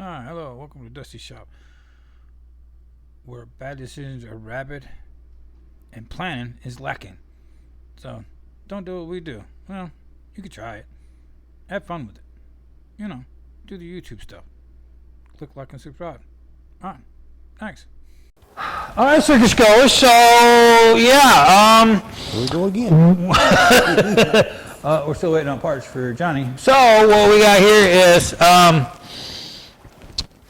Hi, hello, welcome to Dusty Shop, where bad decisions are rabid and planning is lacking. So, don't do what we do. Well, you could try it. Have fun with it. You know, do the YouTube stuff. Click like and subscribe. Alright, thanks. Alright, circus goers, so, yeah, Here we go again. we're still waiting on parts for Johnny. So, what we got here is,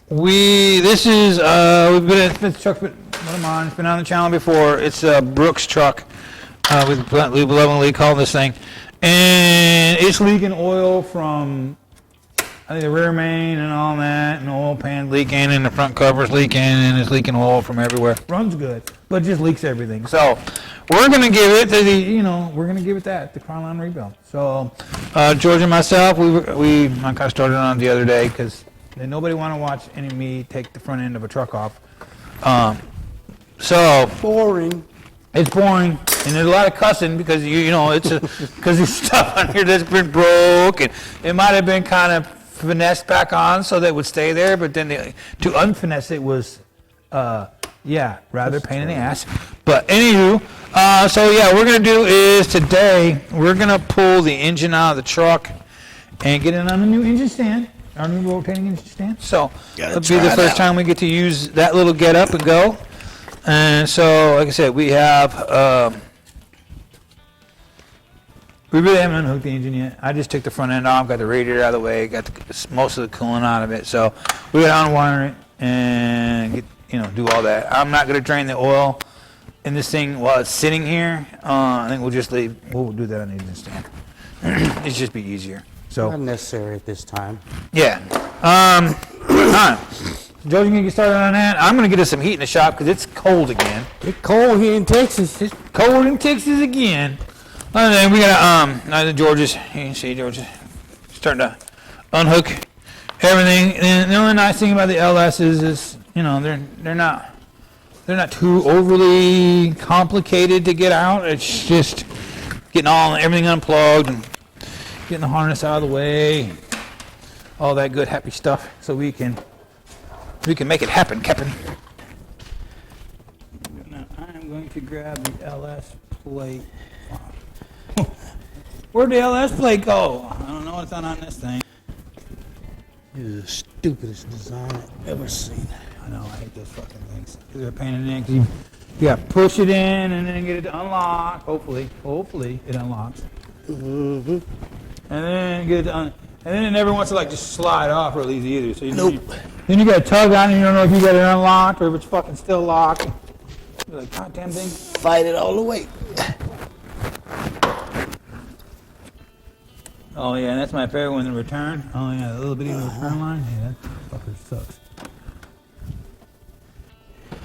we've been, this truck's been, one of mine, it's been on the channel before. It's a Brooks truck. We've lovingly called this thing. And it's leaking oil from, I think, the rear main and all that, and the oil pan leaking, and the front cover's leaking, and it's leaking oil from everywhere. Runs good, but just leaks everything. So, we're going to give it to the Crownline rebuild. So, George and myself, I got started on it the other day, because nobody want to watch me take the front end of a truck off. So Boring. it's boring, and there's a lot of cussing because because there's stuff on here that's been broke, and it might have been kind of finessed back on so that it would stay there, but then to unfinesse it was, rather pain in the ass. But anywho, what we're gonna do is today we're gonna pull the engine out of the truck and get it on a new engine stand. Our new rotating engine stand. So it'll be the first time we get to use that little get up and go. And so, like I said, we have, we really haven't unhooked the engine yet. I just took the front end off, got the radiator out of the way, got most of the coolant out of it. So we got to unwire it and do all that. I'm not going to drain the oil in this thing while it's sitting here. I think we'll do that on the engine stand. It'd just be easier. So Not necessary at this time. yeah. All right. Joe's gonna get started on that. I'm gonna get us some heat in the shop because it's cold again. It's cold here in Texas. It's cold in Texas again. And then we got George is starting to unhook everything. And the only nice thing about the LS is they're not too overly complicated to get out. It's just getting everything unplugged and getting the harness out of the way, all that good happy stuff, so we can make it happen, Captain. Now I'm going to grab the LS plate. Where'd the LS plate go? I don't know what's on this thing. This is the stupidest design I've ever seen. I know, I hate those fucking things. They're a pain in the neck. You gotta push it in and then get it to unlock. Hopefully it unlocks. Mm-hmm. And then and then it never wants to just slide off really easy either. So then you got to tug on it, you don't know if you got it unlocked or if it's fucking still locked. You're like, goddamn thing. Fight it all the way. Oh yeah, and that's my favorite one, the return. Oh yeah, the little bitty return line. Yeah, that fucker sucks.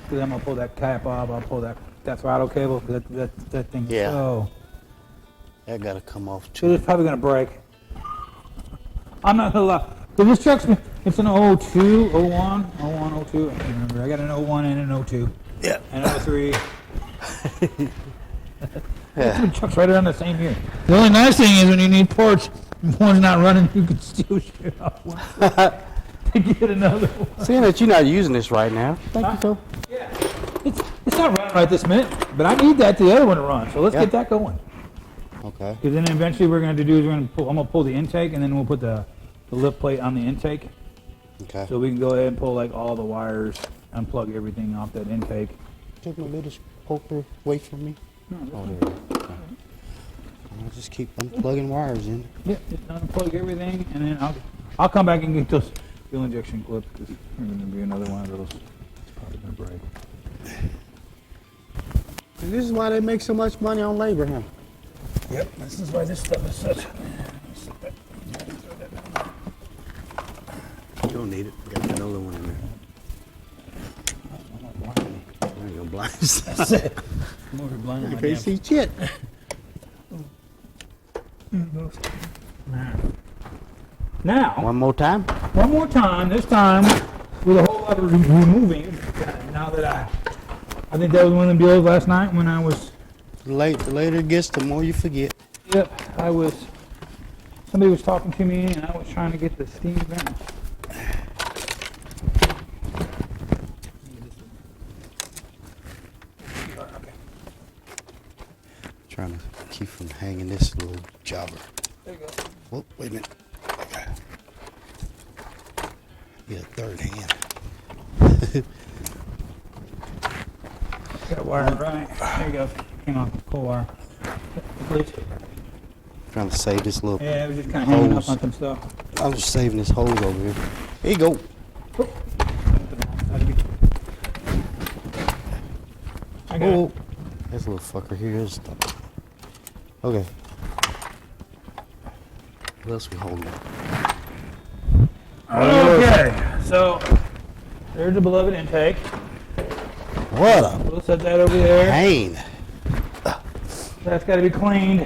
Cause I'm gonna pull that cap off. I'll pull that throttle cable. Cause that thing. Yeah. So That gotta come off so too. it's probably gonna break. I'm not gonna lie. But this truck's it's an 02, 01, 02. I can't remember. I got an 01 and an 02. Yeah. And 03. Two trucks right around the same year. The only nice thing is when you need ports, one's not running, you can steal shit off one to get another one. Seeing that you're not using this right now. Thank you, Phil. Yeah. It's not running right this minute, but I need the other one to run. So let's get that going. Okay. Because then eventually we're going to do is I'm going to pull the intake, and then we'll put the lift plate on the intake. Okay. So we can go ahead and pull all the wires, unplug everything off that intake. Take my little poker away from me. No, Oh, there you go. Okay. I'll just keep unplugging wires in. yeah, just unplug everything, and then I'll come back and get those fuel injection clips. Because there's going to be another one of those. It's probably going to break. And this is why they make so much money on labor, huh? Yep, this is why this stuff is such. You don't need it. Got another one in there. There you go, blind. That's it. I'm over blind. You can't see shit. Now, One more time. this time with a whole lot of removing. Now that I think that was one of the deals last night when I was. The later it gets, the more you forget. Yep, somebody was talking to me and I was trying to get the steam vent trying to keep from hanging this little jobber. There you go. Oh, wait a minute. Okay. Get a third hand. Got wire right. There you go. Hang on, pull wire. Please. Trying to save this little. Yeah, we're just kind of hanging up hose. on some stuff. I'm just saving this hose over here. Here you go. I got Oh, it. this little fucker here is. Okay. What else we holding? Okay, so there's the beloved intake. What a We'll set that over there. pain. That's got to be cleaned.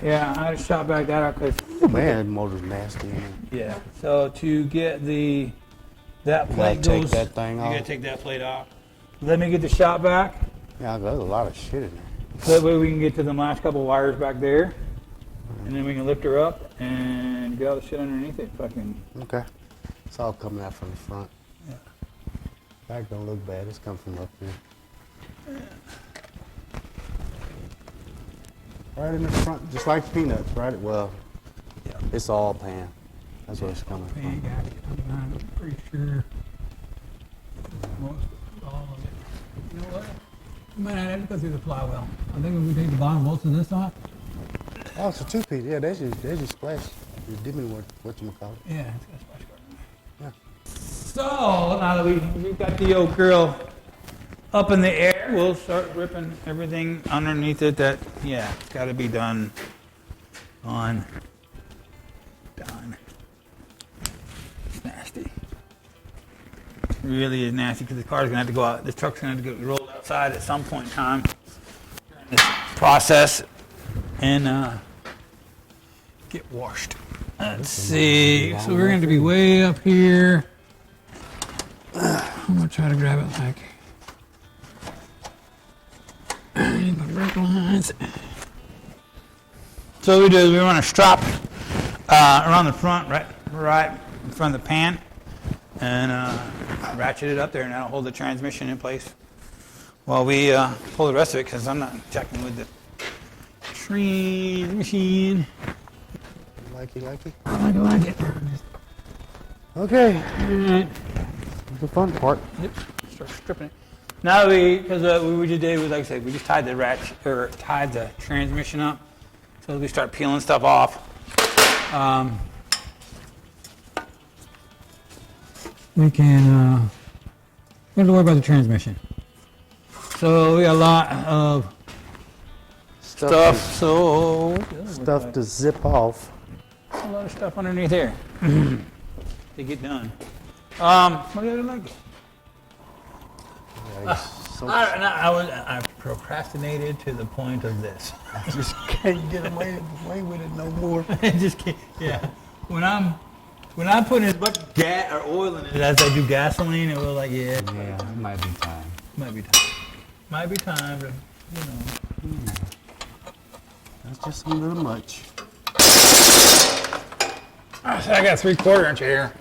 Yeah, I had to shop back that out because Man, that motor's nasty. yeah. So to get that plate take goes, that thing you off. gotta take that plate off. Let me get the shop back. Yeah, there's a lot of shit in there. So that way we can get to the last couple wires back there, and then we can lift her up and get all the shit underneath it. Fucking. Okay. It's all coming out from the front. Yeah. Back don't look bad. It's coming from up here. Right in the front, just like peanuts, right? Well, Yeah. it's all pan. That's where it's coming Yeah, from. got it. I'm pretty sure most all of it. You know what? We might not have to go through the plow well. I think if we take the bottom most of this off. Oh, it's a two-piece. Yeah, there's your splash. Your dimming, whatchamacallit. Yeah, it's got a splash guard. Yeah. So now that we've got the old girl up in the air, we'll start ripping everything underneath it. That it's got to be done. Done. It's nasty. It really is nasty because the car's gonna have to go out. This truck's gonna have to get rolled outside at some point in time during this process and get washed. Let's see. So we're going to be way up here. I'm going to try to grab it like my brake lines. So what we do is we run a strap around the front, right in front of the pan, and ratchet it up there, and that'll hold the transmission in place while we pull the rest of it, because I'm not checking with the transmission. Like it. I like it. Okay. Alright. The fun part. Yep. Start stripping it. Now because what we just did was, like I said, we just tied the transmission up. So as we start peeling stuff off, we can, we don't have to worry about the transmission. So we got a lot of stuff, Stuff to zip off. a lot of stuff underneath here to get done. What do you like? Yeah, so I procrastinated to the point of this. I just can't get away with it no more. I just can't. Yeah. When I'm putting as much gas or oil in it as I do gasoline, it was like, Yeah, it might be time. might be time to, you know. That's just a little much. I got 3/4 inch here.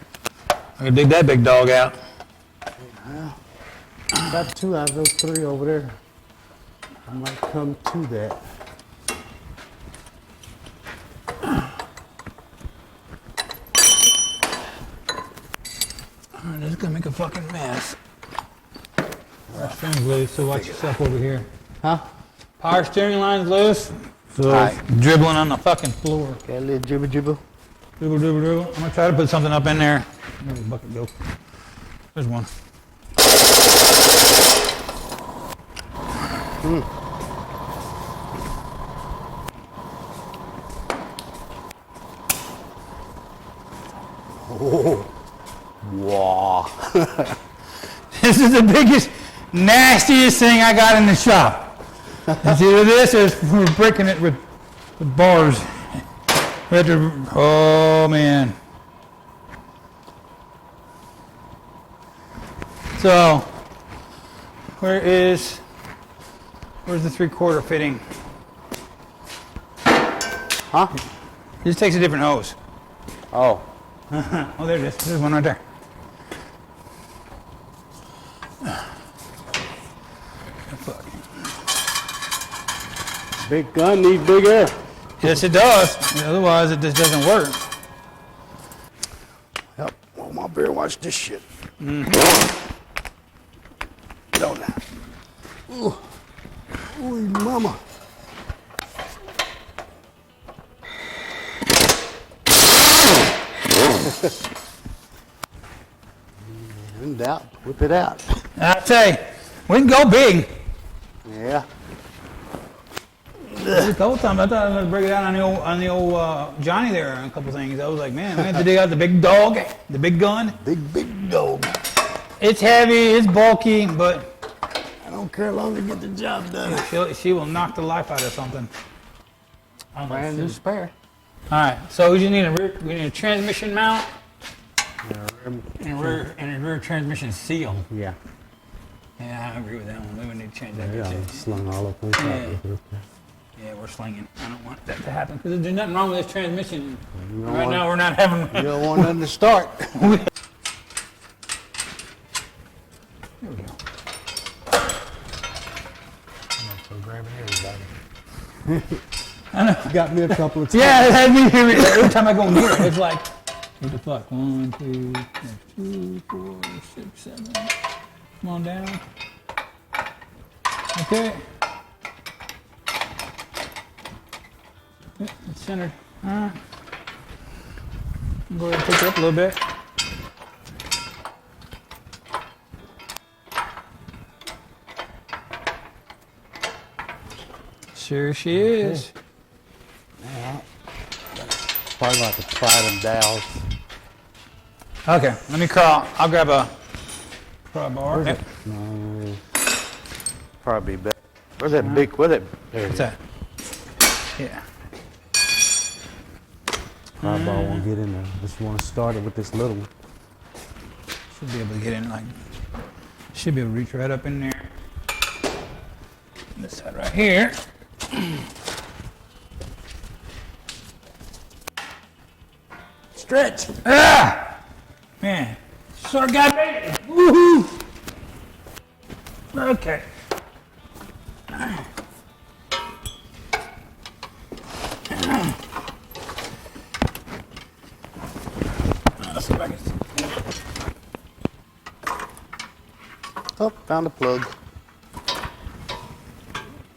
I can dig that big dog out. Got 2 out of those 3 over there. I might come to that. Alright, this is gonna make a fucking mess. Power steering's loose, so watch yourself over here. Huh? Power steering line's loose, so Alright. it's dribbling on the fucking floor. Got a little jibber jibber. Dribble. I'm gonna try to put something up in there. Where'd the bucket go? There's one. Oh. Wow. This is the biggest, nastiest thing I got in the shop. It's either this or we're breaking it with bars. We had to, oh man. So, where's the 3/4 fitting? Huh? This takes a different hose. Oh. Oh, there it is. There's one right there. Big gun needs big air. Yes, it does. Otherwise, it just doesn't work. Yep. Well, my bear, watch this shit. Get on now. Ooh. Ooh, mama. In doubt, whip it out. I tell you, we can go big. Yeah. A couple times I thought I was gonna break it out on the old Johnny there on a couple things. I was like, man, I have to dig out the big dog, the big gun. Big dog. It's heavy, it's bulky, but I don't care as long as I get the job done. she will knock the life out of something. Brand new spare. All right, so we just need we need a transmission mount Yeah. and a rear transmission seal. Yeah. Yeah, I agree with that one. We would need to change that. Yeah, too. it's slung all up on top. Yeah. Yeah, we're slinging. I don't want that to happen because there's nothing wrong with this transmission. Right now, we're not having. You don't want nothing to start. There we go. So grabbing everybody. I know. You got me a couple of times. Yeah, it had me here. Every time I go near it, it's like, what the fuck? 1, 2, 4, 6, 7. Come on down. Okay. Yep, it's centered. All right. Go ahead and pick it up a little bit. Sure she is. Yeah. Probably like to try them dowels. Okay, let me crawl. I'll grab a bar. Yep. No. Probably better. Where's that big? Where's that? There What's that? Yeah. Ball won't get in there. Just want to start it with this little one. Should be able to get in like, should be able to reach right up in there. This side right here. Stretch. Ah! Man, sort of got me. Woohoo! Okay. Let's see if I can. Oh, found a plug.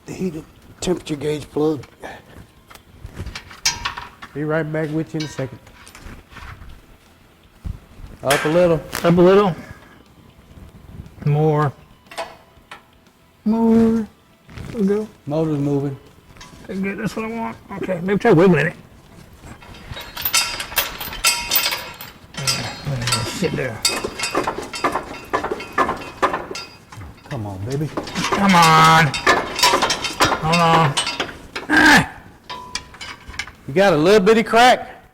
The heated temperature gauge plug. Be right back with you in a second. Up a little. Up a little. More. More. There we go. Motor's moving. Okay, good. That's what I want. Okay, maybe try wiggling it. Yeah, sit there. Come on, baby. Come on. Hold on. Ah! You got a little bitty crack?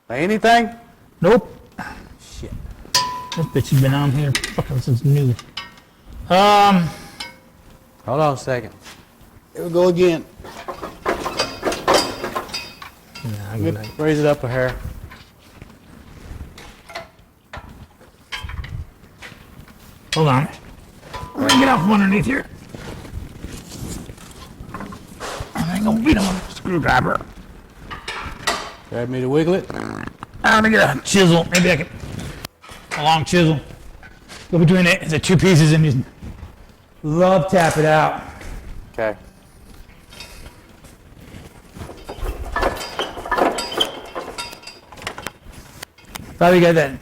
By anything? Nope. Shit. This bitch has been on here fucking since new. Hold on a second. Here we go again. Nah, I get it. Raise it up a hair. Hold on. I'm gonna get out from underneath here. I ain't gonna beat him with a screwdriver. Grab me to wiggle it. I'm gonna get a chisel. Maybe I can. A long chisel. Go between it. The two pieces and just love tap it out. Okay. Probably got that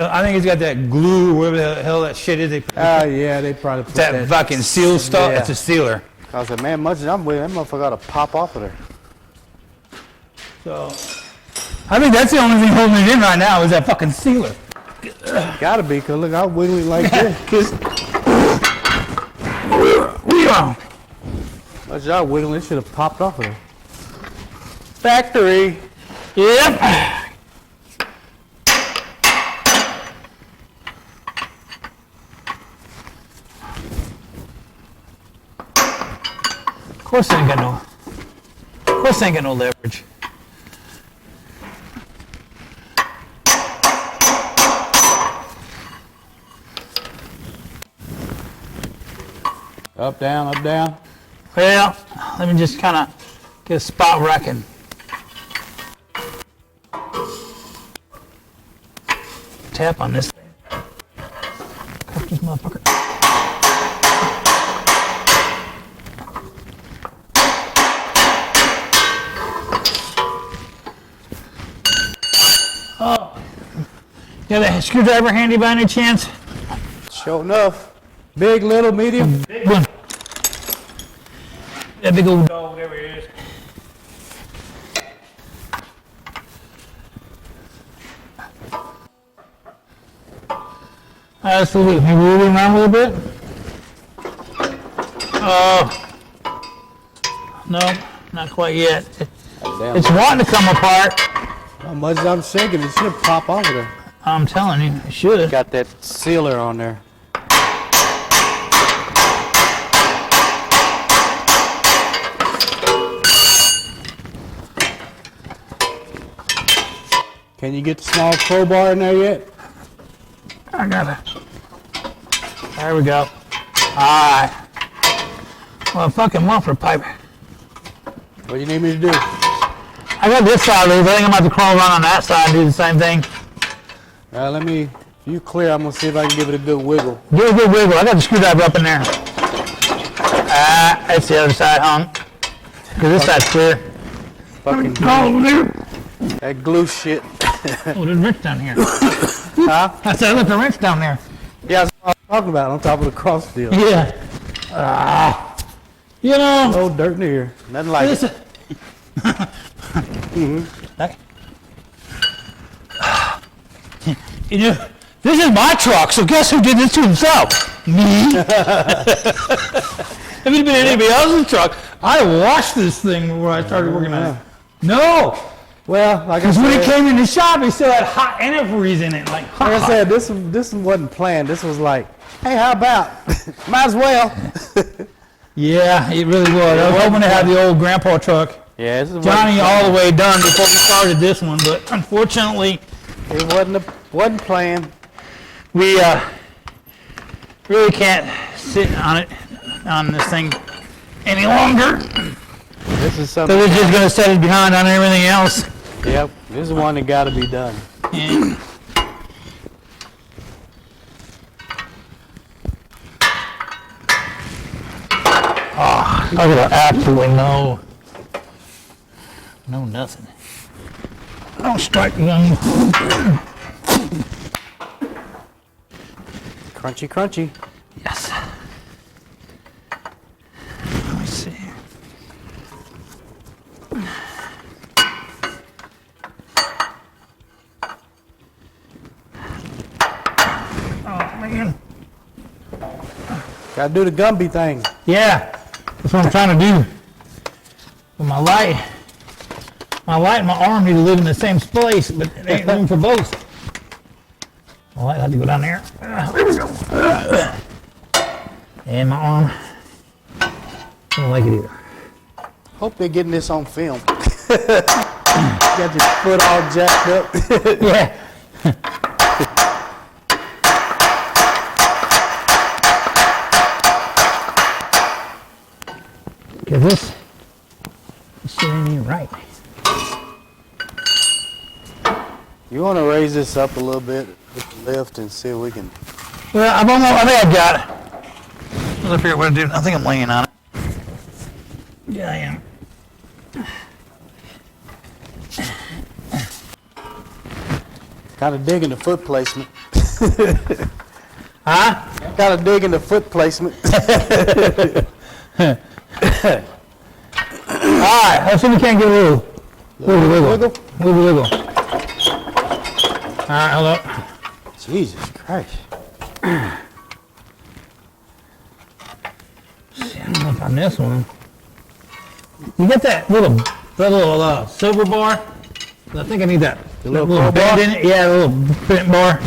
I think he's got that glue, whatever the hell that shit is. They put Oh, yeah, they probably put that fucking seal stuff. Yeah. It's a sealer. I said, man, much as I'm with, that motherfucker got to pop off of there. So, I think that's the only thing holding it in right now is that fucking sealer. Gotta be, because look, I'm wiggling like this. Much as I wiggling, it should have popped off of there. Factory. Yep. course I ain't got no. Of course I ain't got no leverage. Up, down, up, down. Well, let me just kind of get a spot where I can tap on this thing. Cup this motherfucker. Oh, you have a screwdriver handy by any chance? Sure enough. Big, little, medium. Big one. That big old dog, whatever it is. That's a little, maybe moving around a little bit. Oh, no, not quite yet. It's wanting to come apart. How much as I'm shaking, it should pop off of there. I'm telling you, it should. Got that sealer on there. Can you get the small crowbar in there yet? I got it. There we go. Alright. Well, fucking waffle pipe. What do you need me to do? I got this side loose. I think I'm about to crawl around on that side and do the same thing. Let me, if you clear, I'm going to see if I can give it a good wiggle. Give it a good wiggle. I got the screwdriver up in there. That's the other side hung. Because this side's clear. Fucking Oh, there. that glue shit. Oh, there's a wrench down here. Huh? I said, I left a wrench down there. Yeah, that's what I was talking about on top of the cross steel. Yeah. You know. No dirt in here. Nothing like This, it. You know, this is my truck, so guess who did this to himself? Me. If it had been anybody else's truck, I'd washed this thing before I started working on it. No, Well, like I because when it said, came in the shop, it still had hot antifreeze in it. Like like I said, this wasn't planned. This was like, hey, how about? Might as well. Yeah, it really was. I was hoping to have the old grandpa truck. Yeah, this is Johnny all the way done before we started this one, but unfortunately, It wasn't planned. we really can't sit on this thing any longer. This is So something. we're just gonna set it behind on everything else. Yep, this is one that got to be done. Yeah. Oh, I got absolutely no nothing. No strike zone. Crunchy, crunchy. Yes. Let me see. Oh man. Got to do the Gumby thing. Yeah, that's what I'm trying to do. But my light and my arm need to live in the same place, but it ain't room for both. My light had to go down there. There we go. And my arm. I don't like it either. Hope they're getting this on film. Got your foot all jacked up. Yeah. Cause this shit ain't even right. You want to raise this up a little bit with the lift and see if we can. Well, I think I've got it. Let's figure out what to do. I think I'm laying on it. Yeah, I am. Kind of digging the foot placement. Huh? Kind of digging the foot placement. All right, let's see if we can't get a little wiggle. Wiggle. All right, hold up. Jesus Christ. See, I don't know if on this one. You get that little silver bar? I think I need that. The little bend crowbar? in it. Yeah, the little bent bar.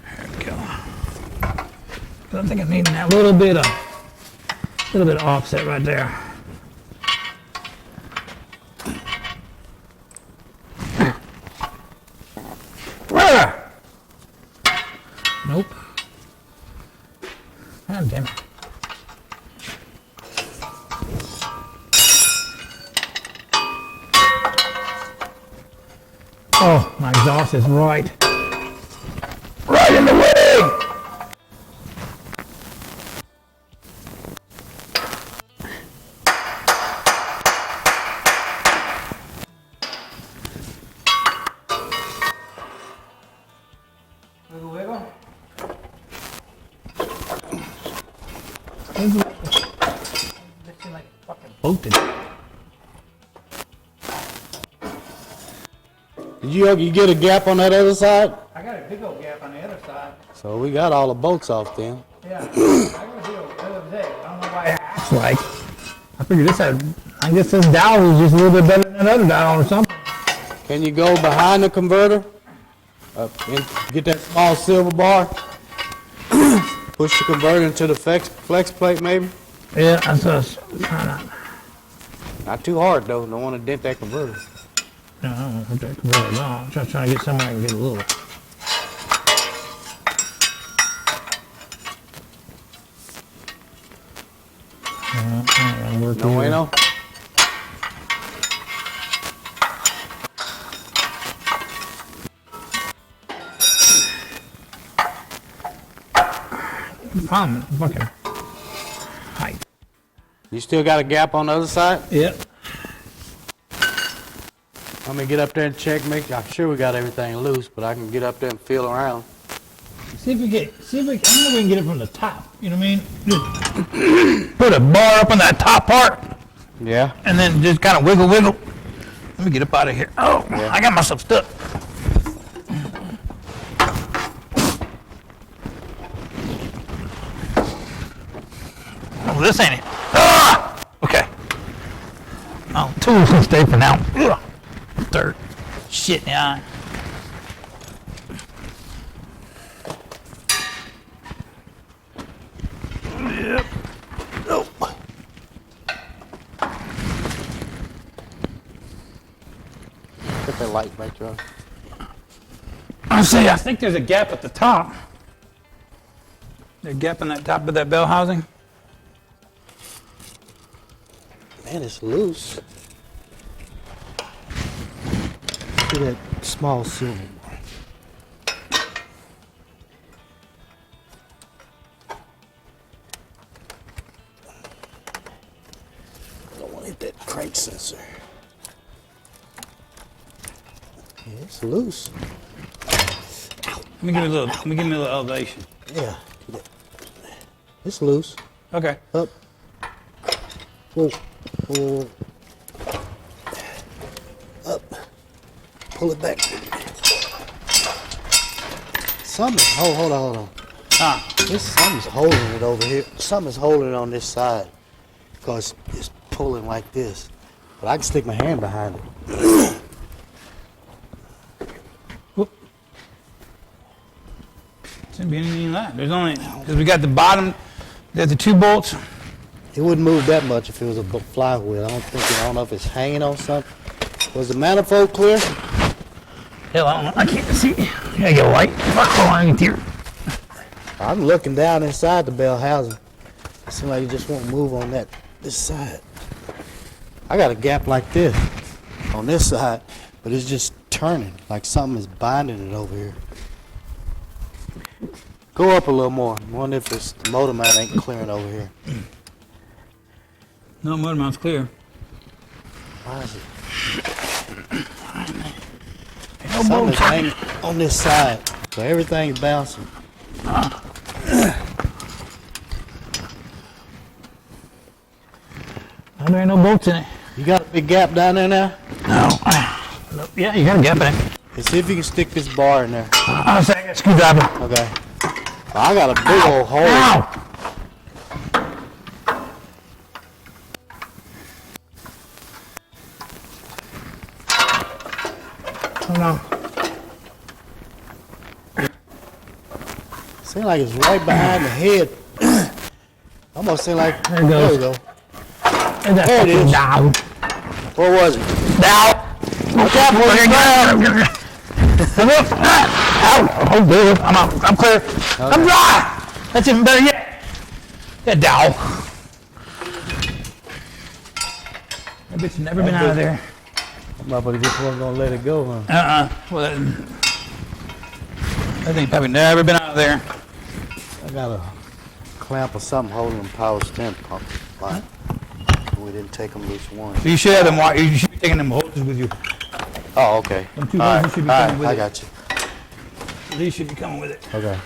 There we go. I think I need that little bit of offset right there. Nope. God damn it. Oh, my exhaust is right in the way. Wiggle, wiggle. This thing like fucking bolted. Did you get a gap on that other side? I got a big old gap on the other side. So we got all the bolts off then. Yeah, I got a big old other day. I don't know why it acts like. I figured this had. I guess this dial was just a little bit better than that other dial or something. Can you go behind the converter? And get that small silver bar? Push the converter into the flex plate maybe? Yeah, that's us. Trying to. Not too hard though, don't want to dent that converter. No, I don't know what that converter is on. I'm just trying to get somewhere I can get a little. No way no? Problem, fucking height. You still got a gap on the other side? Yep. Let me get up there and check, I'm sure we got everything loose, but I can get up there and feel around. See if we I don't know if we can get it from the top. You know what I mean? Just put a bar up on that top part, Yeah. and then just kind of wiggle. Let me get up out of here. Oh, Yeah. I got myself stuck. Oh, this ain't it. Ah! Okay. Oh, tools can stay for now. Ugh. Dirt. Shit in the eye. Yep. Nope. Put that light back on. I think there's a gap at the top. There's a gap in that top of that bell housing. Man, it's loose. See that small silver bar. Don't want to hit that crank sensor. Yeah, it's loose. Let me give me a little elevation. Yeah. It's loose. Okay. Up. Whoa. Whoa. Up. Pull it back. Something's hold on. Something's holding it over here. Something's holding it on this side. Because it's pulling like this. But I can stick my hand behind it. Shouldn't be anything like that. There's only, because we got the bottom, there's the two bolts. It wouldn't move that much if it was a flywheel. I don't know if it's hanging on something. Was the manifold clear? Hell, I don't know. I can't see. I gotta get a light. Fuck along here. I'm looking down inside the bell housing. It seems like you just won't move on this side. I got a gap like this on this side, but it's just turning like something is binding it over here. Go up a little more. I wonder if the motor mount ain't clearing over here. No, motor mount's clear. Why is it? No Something's bolts. hanging on this side, so everything's bouncing. There ain't no bolts in it. You got a big gap down there now? No. Nope. Yeah, you got a gap in it. Let's see if you can stick this bar in there. I'll say I got a screwdriver. Okay. I got a big old hole. Ow! Hold on. Seems like it's right behind the head. Almost seems like, There it there we goes. go. And that There it fucking is. down. Where was it? Down. Watch out, boy. I'm up. Ow. Oh, good. I'm out. I'm clear. I'm dry. That's even better yet. Yeah, dow. That bitch never been out of there. That motherfucker just wasn't gonna let it go, huh? Well, that thing probably never been out of there. I got a clamp or something holding the power steering pump line. We didn't take them loose one. You should have them. You should be taking them hoses with you. Oh, okay. Them two All hoses should be all coming with I it. got you. These should be coming with it. Okay.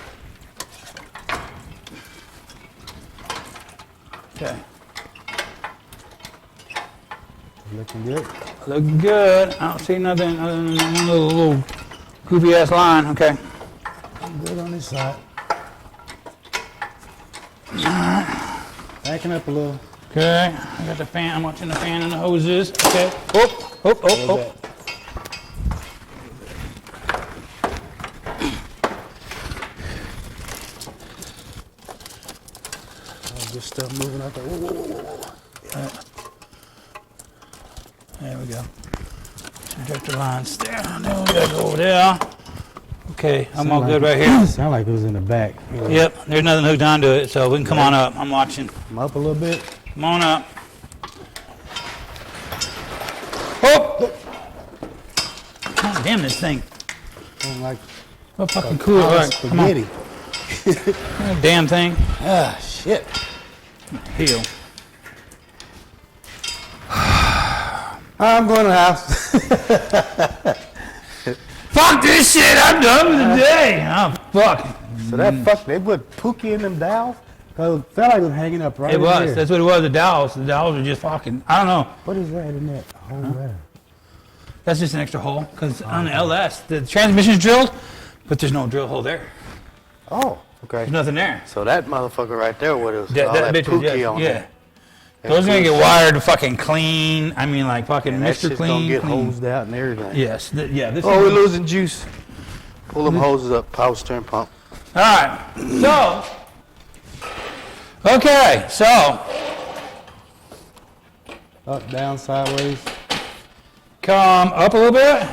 Okay. Looking good. Looking good. I don't see nothing other than one little goofy ass line. Okay. I'm good on this side. Backing up a little. Okay. I got the fan. I'm watching the fan and the hoses. Okay. Oh, oh, oh, oh. This stuff moving out there. Whoa, whoa, whoa, whoa. There we go. Direct the lines there. Then we gotta go over there. Okay, I'm all good right here. Sound like it was in the back. Yep, there's nothing hooked onto it, so we can come on up. I'm watching. I'm up a little bit. Come on up. Oh! God damn this thing. Sound like What fucking cool. All right, come on. spaghetti. Damn thing. Ah, shit. Heel. I'm going to the house. Fuck this shit, I'm done with the day. Oh, fuck. So that they put Pookie in them dowels? Cause it felt like it was hanging up right It was. there. That's what it was, the dowels. The dowels are just fucking, I don't know. What is that in that hole there? That's just an extra hole, because on the LS, the transmission's drilled, but there's no drill hole there. Oh, okay. There's nothing there. So that motherfucker right there, what it was all That that bitch was, Pookie yeah. on Yeah. it. Those are gonna get wired fucking clean. I mean, like fucking And that Mr. shit's Clean. gonna get clean. hosed out and everything. Yes. Yeah. This Oh, is- we're losing juice. Pull them hoses up, power steering pump. All right. So. Okay. So. Up, down, sideways. Come up a little bit.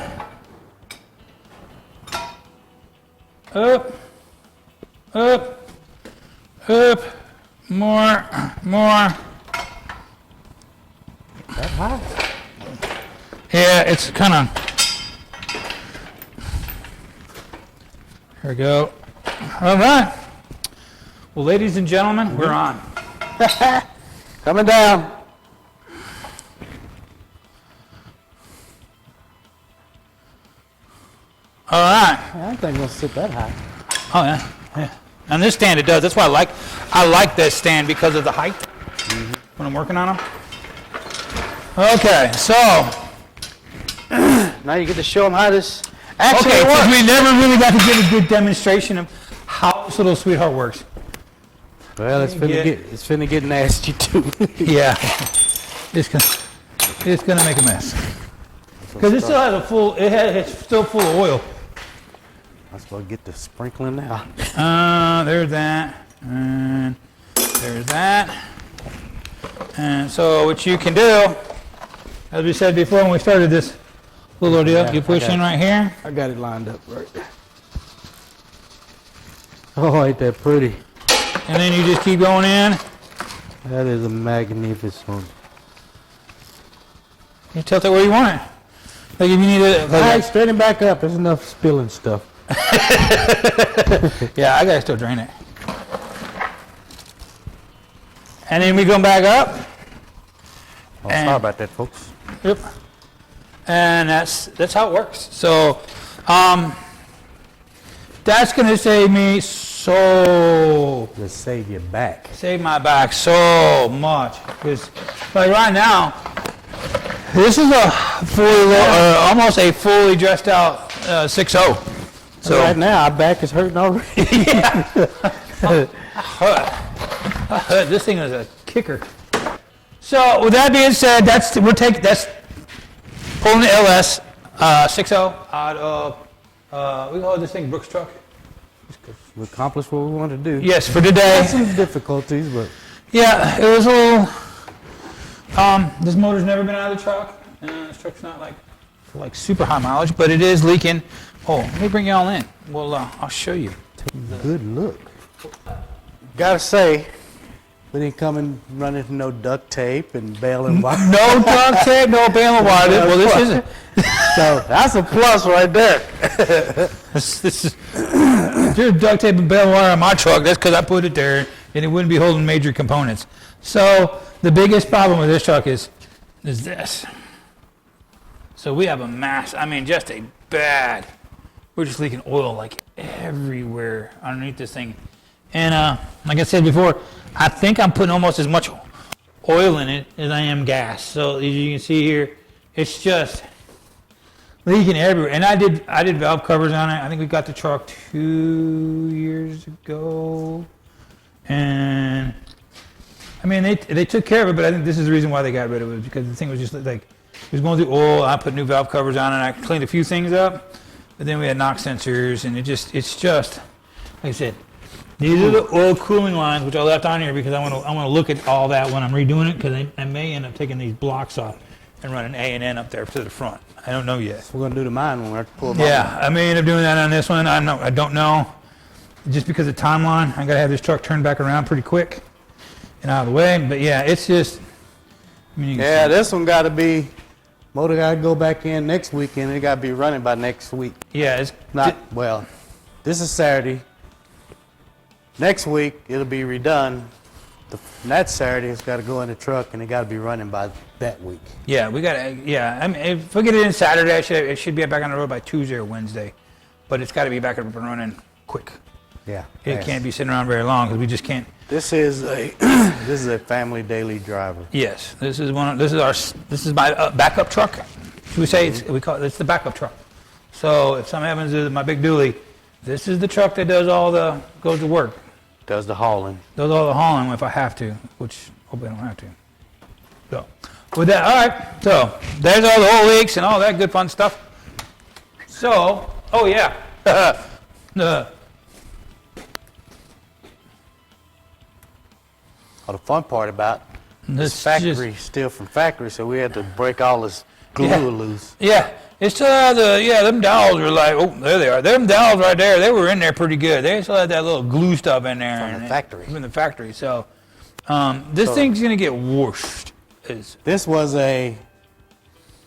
Up. Up. Up. More. That high? Yeah, it's kind of. Here we go. All right. Well, ladies and gentlemen, we're on. Coming down. All right. I don't think I'm gonna sit that high. Oh yeah, yeah. On this stand, it does. That's why I like this stand because of the height when I'm working on them. Okay, so Now you get to show them how this actually okay, 'cause works. we never really got to give a good demonstration of how this little sweetheart works. Well, it's finna get nasty too. Yeah, it's gonna make a mess because it still has it's still full of oil. I'm supposed to get the sprinkling now. There's that, and there's that. And so what you can do, as we said before when we started this little ordeal, Yeah, you push I got in it. right here. I got it lined up right there. Oh, ain't that pretty? And then you just keep going in. That is a magnificent. You tilt it where you want it. Like if you need it. All right, straighten back up. There's enough spilling stuff. Yeah, I gotta still drain it. And then we go back up. Oh, And- sorry about that, folks. Yep. And that's how it works. So that's gonna save me Just save your back. save my back so much. Because like right now, this is a almost a fully dressed out 6.0. So Right now, our back is hurting already. this thing is a kicker. So with that being said, that's pulling the LS 6.0 out of we call this thing Brooks truck. We accomplished what we wanted to do. Yes, for today. Had some difficulties, but Yeah, it was a little. This motor's never been out of the truck. This truck's not like super high mileage, but it is leaking. Oh, let me bring y'all in. Well, I'll show you. good look. Gotta say, we didn't come and run into no duct tape and bail and wire. No duct tape, no bail and wire. Well, this isn't. So that's a plus right there. This is. If there's duct tape and bail and wire on my truck, that's because I put it there, and it wouldn't be holding major components. So the biggest problem with this truck is this. So we have a mass. I mean, just a bad. We're just leaking oil like everywhere underneath this thing. And like I said before, I think I'm putting almost as much oil in it as I am gas. So as you can see here, it's just leaking everywhere. And I did valve covers on it. I think we got the truck 2 years ago. And I mean, they took care of it, but I think this is the reason why they got rid of it, because the thing was just like, it was going through oil. I put new valve covers on it. I cleaned a few things up, but then we had knock sensors, and it's just, like I said, these are the oil cooling lines, which I left on here because I want to look at all that when I'm redoing it, because I may end up taking these blocks off and running A and N up there to the front. I don't know yet. We're gonna do the mine when we have to pull them Yeah, I may end up doing that on this one. I don't know. Just because of timeline, I gotta have this truck turned back around pretty quick and out of the way. But yeah, it's just. I mean, you can Yeah, see- this one gotta be, motor gotta go back in next weekend. It gotta be running by next week. Yeah, it's Not, well, this is Saturday. Next week, it'll be redone. That Saturday, it's gotta go in the truck and it gotta be running by that week. Yeah, we gotta. Yeah, I mean, if we get it in Saturday, it should be back on the road by Tuesday or Wednesday. But it's got to be back up and running quick. Yeah. It can't be sitting around very long because we just can't. This is a, this is a family daily driver. Yes, this is my backup truck. Should we say it's the backup truck? So if something happens to my big dually, this is the truck that goes to work. Does the hauling. Does all the hauling if I have to, which hopefully I don't have to. So with that, all right. So there's all the oil leaks and all that good fun stuff. So, oh yeah. Well, the fun part about this This factory, still from factory, so we had to break all this glue Yeah. loose. Yeah, it's still had them dowels were like, oh, there they are. Them dowels right there, they were in there pretty good. They still had that little glue stuff in there. From the factory. From the factory. So, this thing's going to get worse. This was a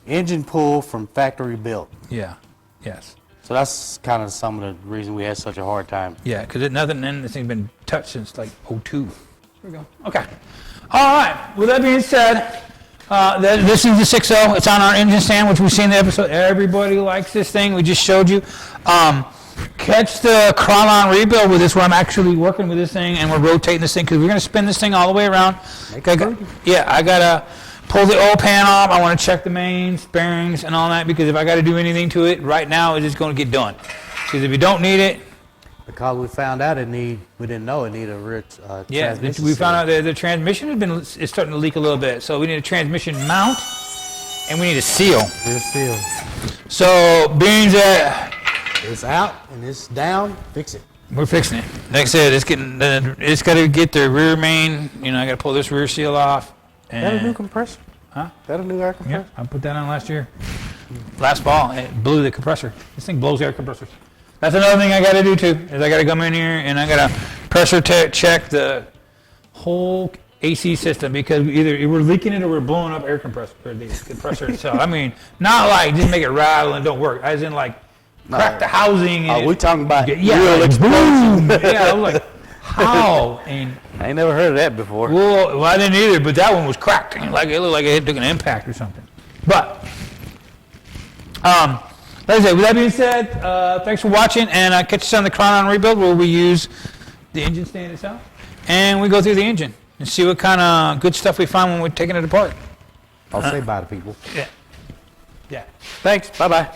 engine pull from factory built. Yeah, yes. So that's kind of some of the reason we had such a hard time. Yeah, because nothing in this thing's been touched since like '02. Here we go. Okay. All right. With that being said, this is the 6.0. It's on our engine stand, which we've seen in the episode. Everybody likes this thing. We just showed you. Catch the crawl-on rebuild with this, where I'm actually working with this thing and we're rotating this thing because we're going to spin this thing all the way around. I got to pull the oil pan off. I want to check the mains, bearings, and all that, because if I got to do anything to it right now, it's just going to get done. Because if you don't need it, Because we found out we didn't know it needed a rear transmission. we found out that the transmission is starting to leak a little bit. So we need a transmission mount and we need a seal. Rear seal. So being that It's out and it's down, fix it. we're fixing it. Like I said, it's got to get the rear main. I got to pull this rear seal off. Is that a new compressor? Huh? Is that a new air compressor? Yeah, I put that on last year. Last fall, it blew the compressor. This thing blows air compressors. That's another thing I got to do too, is I got to come in here and I got to pressure check the whole AC system, because either we're leaking it or we're blowing up air compressor, or the compressor itself. I mean, not like just make it rattle and don't work, as in like crack the housing. Oh, we talking about real real explosion. Yeah, I was like, how? And I ain't never heard of that before. well, I didn't either, but that one was cracked. Like it looked like it took an impact or something. But like I said, with that being said, thanks for watching, and catch us on the Chronon Rebuild, where we use the engine stand itself, and we go through the engine and see what kind of good stuff we find when we're taking it apart. I'll say bye to people. Yeah. Yeah. Thanks. Bye-bye.